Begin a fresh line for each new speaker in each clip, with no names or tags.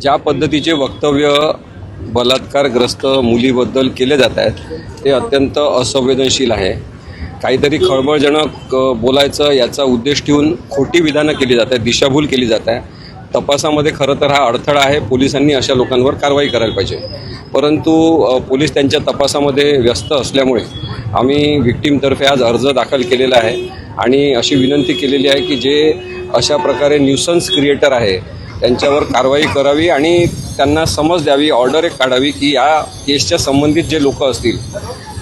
ज्या पद्धतीचे वक्तव्य बलात्कारग्रस्त मुलीबद्दल केले जात आहेत ते अत्यंत असंवेदनशील आहे। काहीतरी खळबळजनक बोलायचं याचा उद्देश ठेवून खोटी विधानं केली जात आहेत, दिशाभूल केली जात आहे। तपासामध्ये खरं तर हा अडथळा आहे, पोलिसांनी अशा लोकांवर कारवाई करायला पाहिजे, परंतु पोलीस त्यांच्या तपासामध्ये व्यस्त असल्यामुळे आम्ही व्हिक्टीमतर्फे आज अर्ज दाखल केलेला आहे आणि अशी विनंती केलेली आहे की जे अशा प्रकारे न्यूसन्स क्रिएटर आहे त्यांच्यावर कारवाई करावी आणि त्यांना समज द्यावी, ऑर्डर एक काढावी की या केसच्या संबंधित जे लोक असतील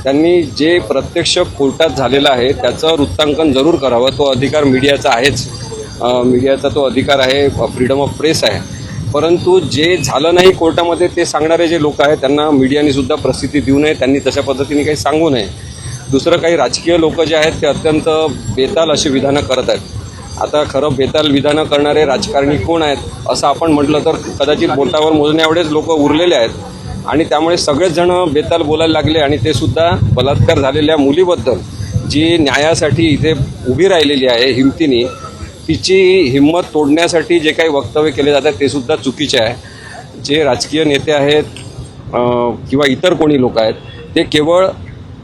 त्यांनी जे प्रत्यक्ष कोर्टात झालेलं आहे त्याचं वृत्तांकन जरूर करावं। तो अधिकार मीडियाचा आहेच, मीडियाचा तो अधिकार आहे, फ्रीडम ऑफ प्रेस आहे, परंतु जे झालं नाही कोर्टामध्ये ते सांगणारे जे लोक आहेत त्यांना मीडियाने सुद्धा प्रसिद्धी देऊ नये, त्यांनी तशा पद्धतीने काही सांगू नये। दुसरं काही राजकीय लोक जे आहेत ते अत्यंत बेताल अशी विधानं करत आहेत। आता खरं बेताल विधानं करणारे राजकारणी कोण आहेत असं आपण म्हटलं तर कदाचित बोटावर मोजण्याएवढेच लोक उरलेले आहेत आणि त्यामुळे सगळेच जण बेताल बोलायला लागले आणि ते सुद्धा बलात्कार झालेल्या मुलीबद्दल जी न्यायासाठी इथे उभी राहिलेली आहे हिमतीने, तिची हिंमत तोडण्यासाठी जे काही वक्तव्य केले जातात ते सुद्धा चुकीचे आहे। जे राजकीय नेते आहेत किंवा इतर कोणी लोक आहेत ते केवळ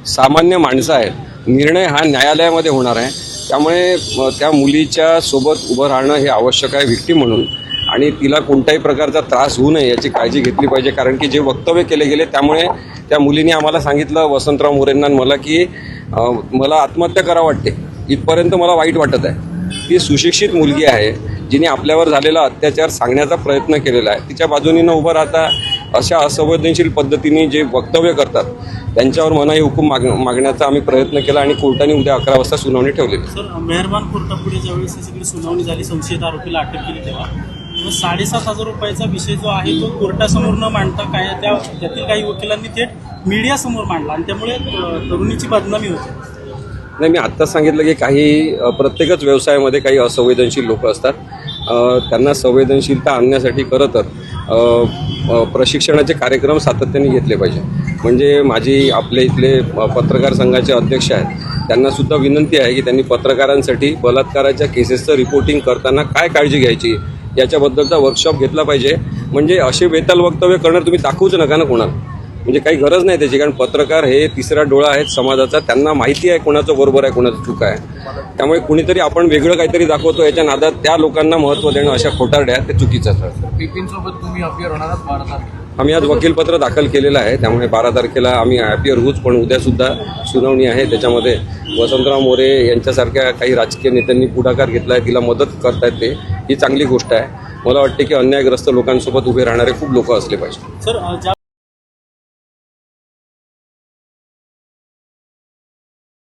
सामान्य माणसं आहेत, निर्णय हा न्यायालयामध्ये होणार आहे, त्यामुळे त्या मुलीच्या सोबत उभं राहणं हे आवश्यक आहे व्हिक्टीम म्हणून आणि तिला कोणत्याही प्रकारचा त्रास होऊ नये याची काळजी घेतली पाहिजे। कारण की जे वक्तव्य केले गेले त्यामुळे त्या मुलीने आम्हाला सांगितलं, वसंतराव मोरेंना मला, की मला आत्महत्या करावं वाटते, इथपर्यंत मला वाईट वाटत आहे। ती सुशिक्षित मुलगी आहे जिने आपल्यावर झालेला अत्याचार सांगण्याचा प्रयत्न केलेला आहे, तिच्या बाजूने न उभं राहता अशा असंवेदनशील पद्धतीने जे वक्तव्य करतात त्यांच्यावर मनाई हुकूम मागण्याचा आम्ही प्रयत्न केला आणि कोर्टाने उद्या 11 वाजता सुनावणी ठेवलेली।
सर, मेहरबान कोर्टापुढे ज्यावेळेस ही सगळी सुनावणी झाली, संशयित आरोपीला अटक केली, तेव्हा 7,500 रुपयाचा विषय जो आहे तो कोर्टासमोर न मांडता त्यातील काही वकिलांनी थेट मीडियासमोर मांडला आणि त्यामुळे तरुणीची बदनामी होती।
नाही, मी आत्ताच सांगितलं की काही प्रत्येकच व्यवसायामध्ये काही असंवेदनशील लोक असतात, त्यांना संवेदनशीलता आणण्यासाठी खरं तर प्रशिक्षणाचे कार्यक्रम सातत्याने घेतले पाहिजे। म्हणजे माझी आपल्या इथले पत्रकार संघाचे अध्यक्ष आहेत त्यांनासुद्धा विनंती आहे की त्यांनी पत्रकारांसाठी बलात्काराच्या केसेसचं रिपोर्टिंग करताना काय काळजी घ्यायची याच्याबद्दलचा वर्कशॉप घेतला पाहिजे। म्हणजे असे बेताल वक्तव्य करणार तुम्ही दाखवूच नका ना कोणाला, म्हणजे काही गरज नाही त्याची, कारण पत्रकार हे तिसरा डोळा आहेत समाजाचा, त्यांना माहिती आहे कोणाचं बरोबर आहे कोणाचं चूक आहे। त्यामुळे कुणीतरी आपण वेगळं काहीतरी दाखवतो याच्या नादात त्या लोकांना महत्त्व देणं अशा खोटारड्या ते चुकीचं असतं।
बिपिनसोबत तुम्ही अपियर होणार आहात 12 तारखेला?
आम्ही आज वकीलपत्र दाखल केलेलं आहे, त्यामुळे 12 तारखेला आम्ही अपियर होऊच, पण उद्यासुद्धा सुनावणी आहे, त्याच्यामध्ये वसंतराव मोरे यांच्यासारख्या काही राजकीय नेत्यांनी पुढाकार घेतला आहे, तिला मदत करतायत ते, ही चांगली गोष्ट आहे। मला वाटते की अन्यायग्रस्त लोकांसोबत उभे राहणारे खूप लोक असले पाहिजे।
सर,